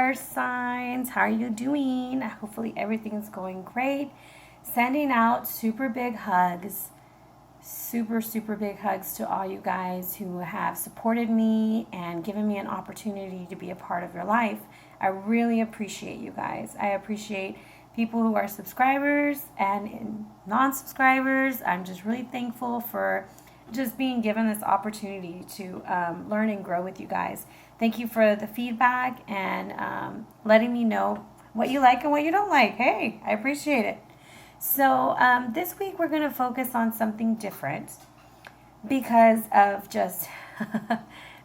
air signs. How are you doing? Hopefully everything's going great. Sending out super big hugs. Super big hugs to all you guys who have supported me and given me an opportunity to be a part of your life. I really appreciate you guys. I appreciate people who are subscribers and non-subscribers. I'm just really thankful for just being given this opportunity to learn and grow with you guys. Thank you for the feedback and letting me know what you like and what you don't like. Hey, I appreciate it. So this week we're going to focus on something different because of just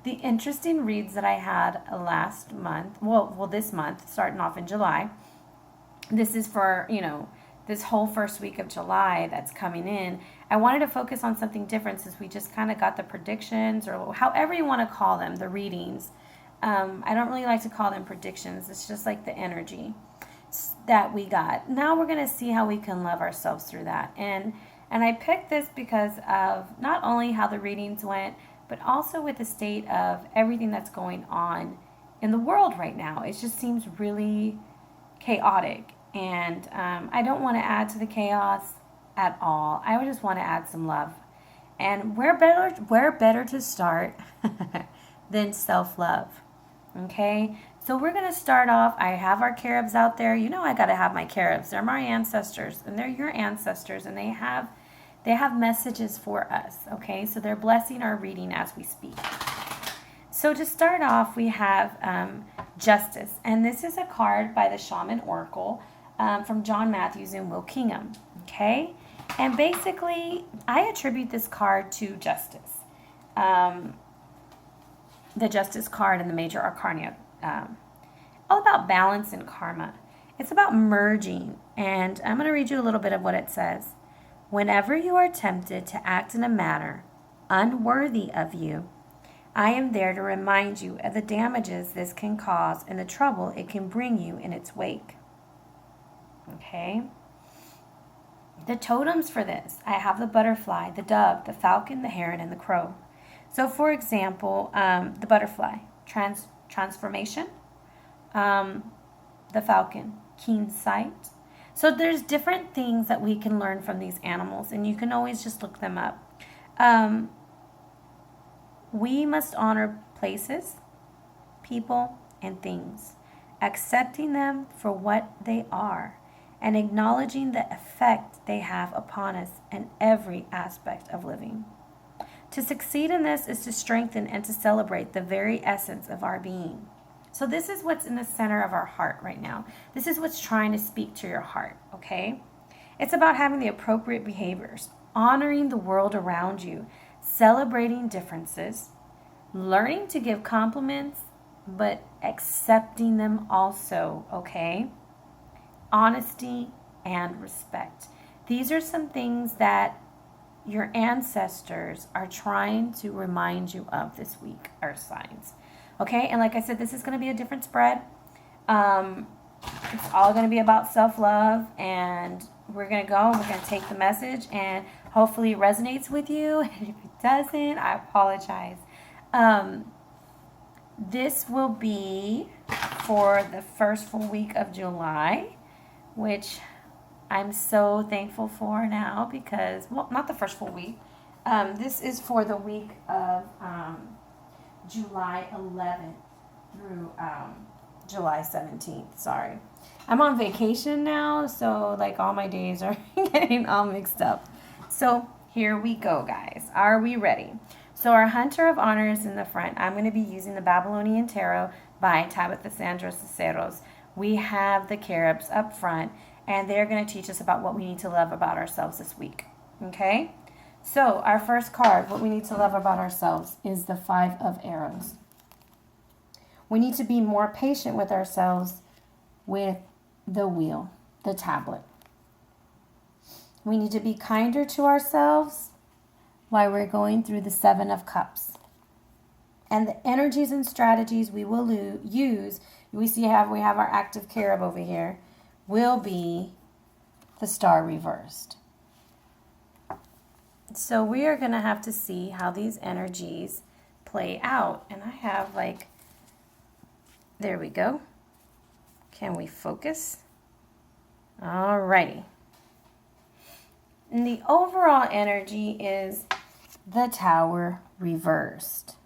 the interesting reads that I had last month. Well, this month, starting off in July. This is for, this whole first week of July that's coming in. I wanted to focus on something different since we just kind of got the predictions, or however you want to call them, the readings. I don't really like to call them predictions. It's just like the energy that we got. Now we're going to see how we can love ourselves through that. And I picked this because of not only how the readings went, but also with the state of everything that's going on in the world right now. It just seems really chaotic. And I don't want to add to the chaos at all. I would just want to add some love. And where better to start than self-love? Okay? So we're going to start off. I have our caribs out there. I got to have my caribs. They're my ancestors, and they're your ancestors, and they have messages for us. Okay? So they're blessing our reading as we speak. So to start off, we have Justice, and this is a card by the Shaman Oracle from John Matthews and Will Kingham. Okay? And basically, I attribute this card to justice. The Justice card in the Major Arcana. All about balance and karma. It's about merging. And I'm going to read you a little bit of what it says. Whenever you are tempted to act in a manner unworthy of you, I am there to remind you of the damages this can cause and the trouble it can bring you in its wake. Okay? The totems for this, I have the butterfly, the dove, the falcon, the heron, and the crow. So for example, the butterfly, transformation, the falcon, keen sight. So there's different things that we can learn from these animals, and you can always just look them up. We must honor places, people, and things, accepting them for what they are, and acknowledging the effect they have upon us in every aspect of living. To succeed in this is to strengthen and to celebrate the very essence of our being. So this is what's in the center of our heart right now. This is what's trying to speak to your heart, okay? It's about having the appropriate behaviors, honoring the world around you, celebrating differences, learning to give compliments, but accepting them also, okay? Honesty and respect. These are some things that your ancestors are trying to remind you of this week, earth signs. Okay, and like I said, this is going to be a different spread. It's all going to be about self-love, and we're going to go and we're going to take the message, and hopefully it resonates with you. And if it doesn't, I apologize. This will be for the first full week of July, which I'm so thankful for now because, well, not the first full week. This is for the week of July 11th through July 17th. Sorry. I'm on vacation now, so like all my days are getting all mixed up. So here we go, guys. Are we ready? So our Hunter of Honor is in the front. I'm going to be using the Babylonian Tarot by Tabitha Sandra Ciceros. We have the Caribs up front, and they're going to teach us about what we need to love about ourselves this week. Okay? So our first card, what we need to love about ourselves, is the Five of Arrows. We need to be more patient with ourselves with the wheel, the tablet. We need to be kinder to ourselves while we're going through the Seven of Cups. And the energies and strategies we will use, we have our active carib over here, will be the Star reversed. So we are going to have to see how these energies play out. And I have there we go. Can we focus? Alrighty. And the overall energy is the Tower reversed.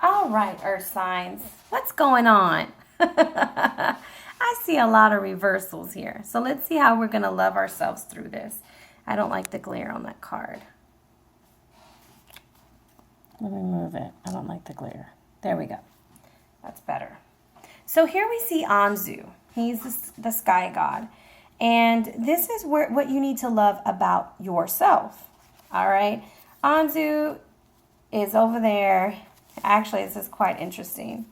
All right, Earth signs, what's going on? I see a lot of reversals here. So let's see how we're going to love ourselves through this. I don't like the glare on that card. Let me move it. I don't like the glare. There we go. That's better. So here we see Anzu. He's the sky god. And this is what you need to love about yourself. All right. Anzu is over there. Actually, this is quite interesting.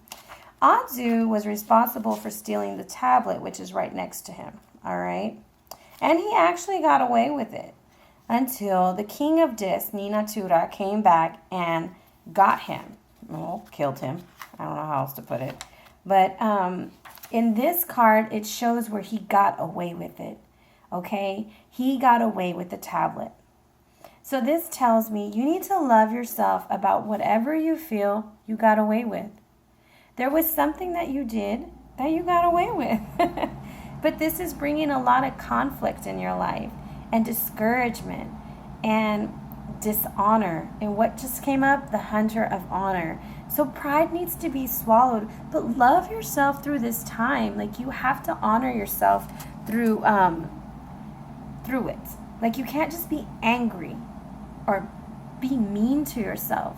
Anzu was responsible for stealing the tablet, which is right next to him. All right. And he actually got away with it until the king of Dis, Ninatura, came back and got him. Well, killed him. I don't know how else to put it. But in this card, it shows where he got away with it. Okay? He got away with the tablet. So this tells me you need to love yourself about whatever you feel you got away with. There was something that you did that you got away with. But this is bringing a lot of conflict in your life and discouragement and dishonor. And what just came up? The Hunter of Honor. So pride needs to be swallowed, but love yourself through this time. Like, you have to honor yourself through it. Like, you can't just be angry or be mean to yourself.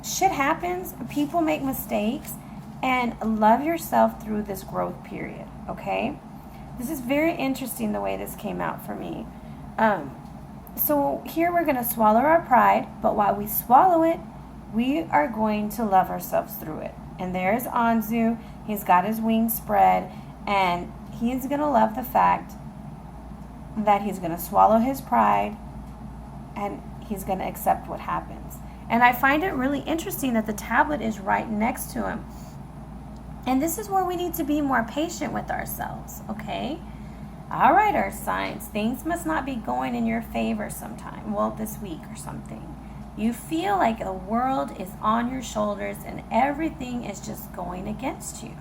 Shit happens. People make mistakes. And love yourself through this growth period, okay? This is very interesting the way this came out for me. So here we're going to swallow our pride, but while we swallow it, we are going to love ourselves through it. And there's Anzu. He's got his wings spread, and he's going to love the fact that he's going to swallow his pride, and he's going to accept what happens. And I find it really interesting that the tablet is right next to him. And this is where we need to be more patient with ourselves, okay? All right, Earth signs, things must not be going in your favor sometime. Well, this week or something. You feel like the world is on your shoulders and everything is just going against you.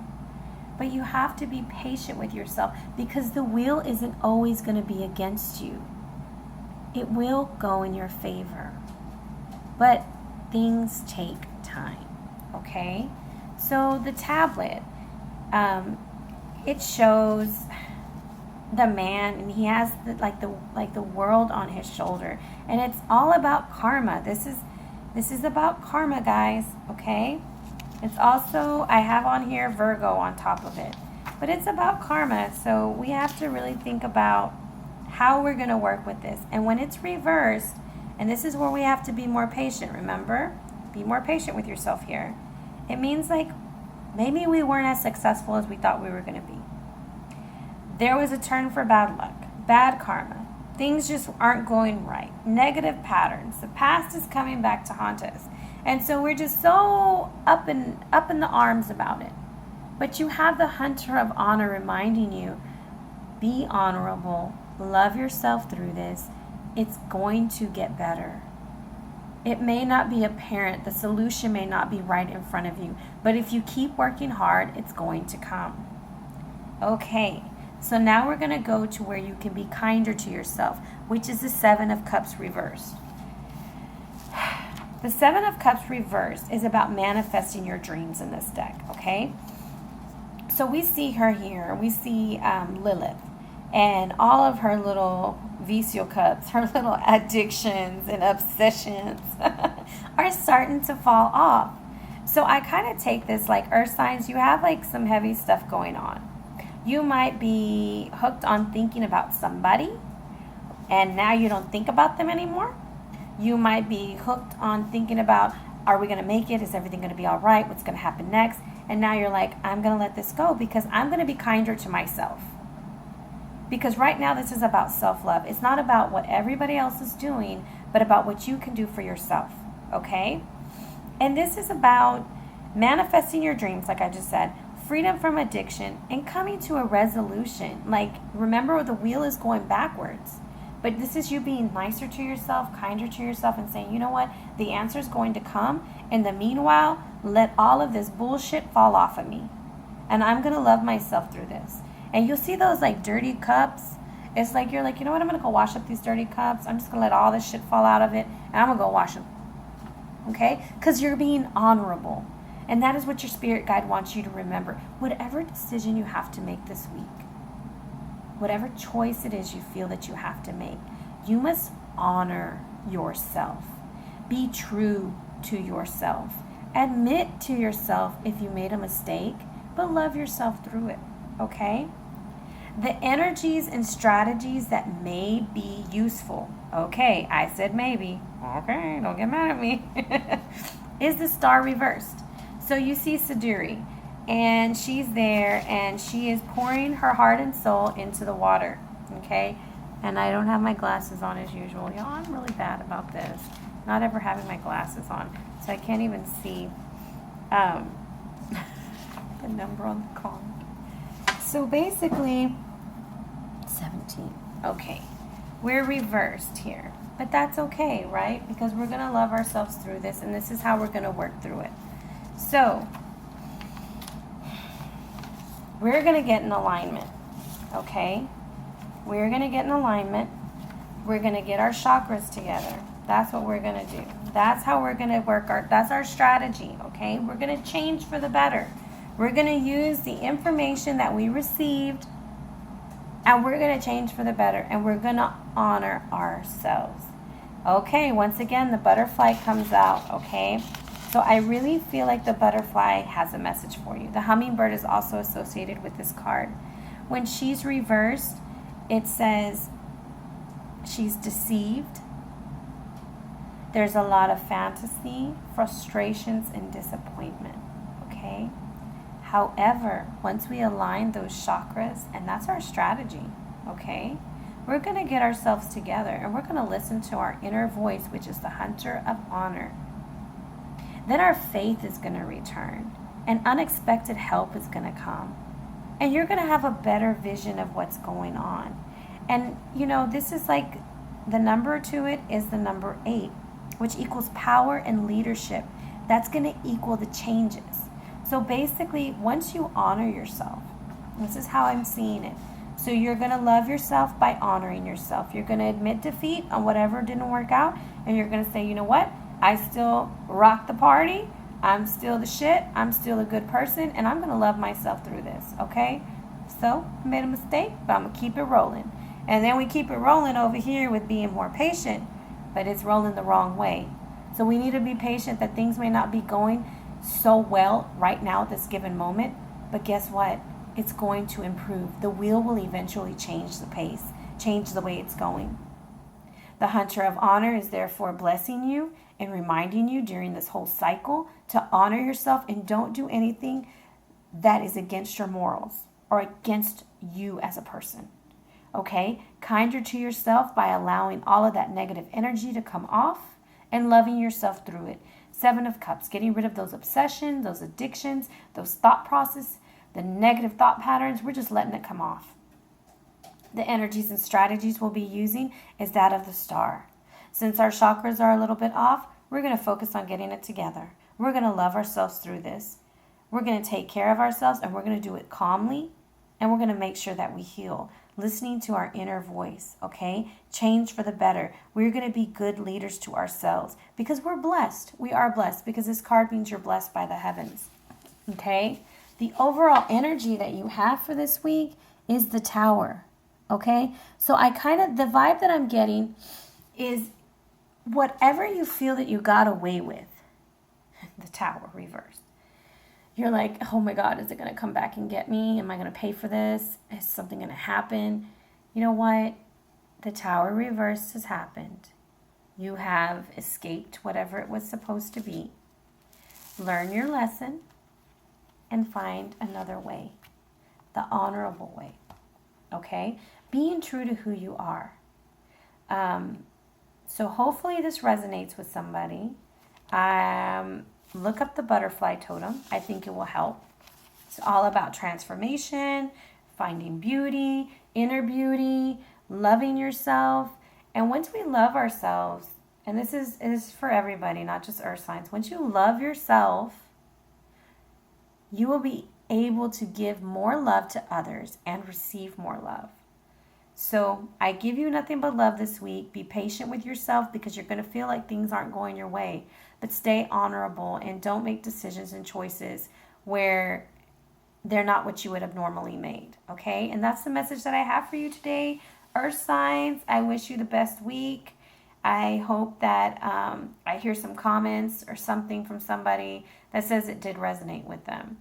But you have to be patient with yourself because the wheel isn't always going to be against you. It will go in your favor. But things take time, okay? So the tablet, it shows the man, and he has the world on his shoulder, and it's all about karma. This is about karma, guys. Okay. It's also, I have on here Virgo on top of it, but it's about karma. So we have to really think about how we're going to work with this. And when it's reversed, and this is where we have to be more patient. Remember, be more patient with yourself here. It means like maybe we weren't as successful as we thought we were going to be. There was a turn for bad luck, bad karma. Things just aren't going right. Negative patterns. The past is coming back to haunt us. And so we're just so up in the arms about it. But you have the Hunter of Honor reminding you, be honorable, love yourself through this. It's going to get better. It may not be apparent, the solution may not be right in front of you, but if you keep working hard, it's going to come. Okay, so now we're going to go to where you can be kinder to yourself, which is the Seven of Cups reversed. The Seven of Cups reversed is about manifesting your dreams in this deck, okay? So we see her here. We see Lilith and all of her little vicio cups, her little addictions and obsessions are starting to fall off. So I kind of take this like earth signs, you have like some heavy stuff going on. You might be hooked on thinking about somebody and now you don't think about them anymore. You might be hooked on thinking about, are we going to make it? Is everything going to be all right? What's going to happen next? And now you're like, I'm going to let this go because I'm going to be kinder to myself. Because right now this is about self-love. It's not about what everybody else is doing, but about what you can do for yourself, okay? And this is about manifesting your dreams, like I just said, freedom from addiction, and coming to a resolution. Like, remember, the wheel is going backwards. But this is you being nicer to yourself, kinder to yourself, and saying, you know what? The answer is going to come. In the meanwhile, let all of this bullshit fall off of me. And I'm going to love myself through this. And you'll see those like dirty cups. It's like you're like, you know what? I'm going to go wash up these dirty cups. I'm just going to let all this shit fall out of it. And I'm going to go wash them. Okay? Because you're being honorable. And that is what your spirit guide wants you to remember. Whatever decision you have to make this week, whatever choice it is you feel that you have to make, you must honor yourself. Be true to yourself. Admit to yourself if you made a mistake, but love yourself through it. Okay? The energies and strategies that may be useful. Okay, I said maybe. Okay, don't get mad at me. Is the star reversed. So you see Saduri, and she's there, and she is pouring her heart and soul into the water, okay? And I don't have my glasses on as usual. Y'all, I'm really bad about this, not ever having my glasses on, so I can't even see the number on the card. So basically, 17. Okay, we're reversed here, but that's okay, right? Because we're going to love ourselves through this, and this is how we're going to work through it. So, we're going to get in alignment, okay? We're going to get in alignment. We're going to get our chakras together. That's what we're going to do. That's how we're going to work that's our strategy, okay? We're going to change for the better. We're going to use the information that we received, and we're going to change for the better, and we're going to honor ourselves. Okay, once again, the butterfly comes out, okay? So I really feel like the butterfly has a message for you. The hummingbird is also associated with this card. When she's reversed, it says she's deceived. There's a lot of fantasy, frustrations, and disappointment, okay? However, once we align those chakras, and that's our strategy, okay? We're going to get ourselves together, and we're going to listen to our inner voice, which is the hunter of honor. Then our faith is going to return, and unexpected help is going to come. And you're going to have a better vision of what's going on. And, you know, this is like, the number to it is the number 8, which equals power and leadership. That's going to equal the changes. So basically, once you honor yourself, this is how I'm seeing it. So you're going to love yourself by honoring yourself. You're going to admit defeat on whatever didn't work out, and you're going to say, you know what? I still rock the party. I'm still the shit. I'm still a good person, and I'm going to love myself through this, okay? So, I made a mistake, but I'm going to keep it rolling. And then we keep it rolling over here with being more patient, but it's rolling the wrong way. So we need to be patient that things may not be going so well right now at this given moment, but guess what? It's going to improve. The wheel will eventually change the pace, change the way it's going. The hunter of honor is therefore blessing you and reminding you during this whole cycle to honor yourself and don't do anything that is against your morals or against you as a person. Okay? Kinder to yourself by allowing all of that negative energy to come off and loving yourself through it. 7 of Cups, getting rid of those obsessions, those addictions, those thought process, the negative thought patterns. We're just letting it come off. The energies and strategies we'll be using is that of the star. Since our chakras are a little bit off, we're going to focus on getting it together. We're going to love ourselves through this. We're going to take care of ourselves, and we're going to do it calmly, and we're going to make sure that we heal, listening to our inner voice, okay? Change for the better. We're going to be good leaders to ourselves because we're blessed. We are blessed because this card means you're blessed by the heavens, okay? The overall energy that you have for this week is the Tower, okay? So the vibe that I'm getting is whatever you feel that you got away with, the Tower reversed. You're like, oh my God, is it going to come back and get me? Am I going to pay for this? Is something going to happen? You know what? The Tower reversed has happened. You have escaped whatever it was supposed to be. Learn your lesson and find another way, the honorable way, okay? Being true to who you are. So hopefully this resonates with somebody. Look up the butterfly totem. I think it will help. It's all about transformation, finding beauty, inner beauty, loving yourself. And once we love ourselves, and this is for everybody, not just earth signs. Once you love yourself, you will be able to give more love to others and receive more love. So I give you nothing but love this week. Be patient with yourself because you're going to feel like things aren't going your way. But stay honorable and don't make decisions and choices where they're not what you would have normally made. Okay? And that's the message that I have for you today. Earth signs, I wish you the best week. I hope that I hear some comments or something from somebody that says it did resonate with them.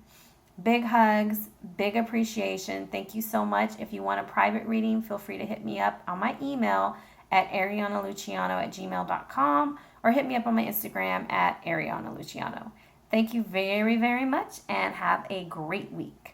Big hugs, big appreciation. Thank you so much. If you want a private reading, feel free to hit me up on my email at arianaluciano@gmail.com or hit me up on my Instagram at arianaluciano. Thank you very, very much and have a great week.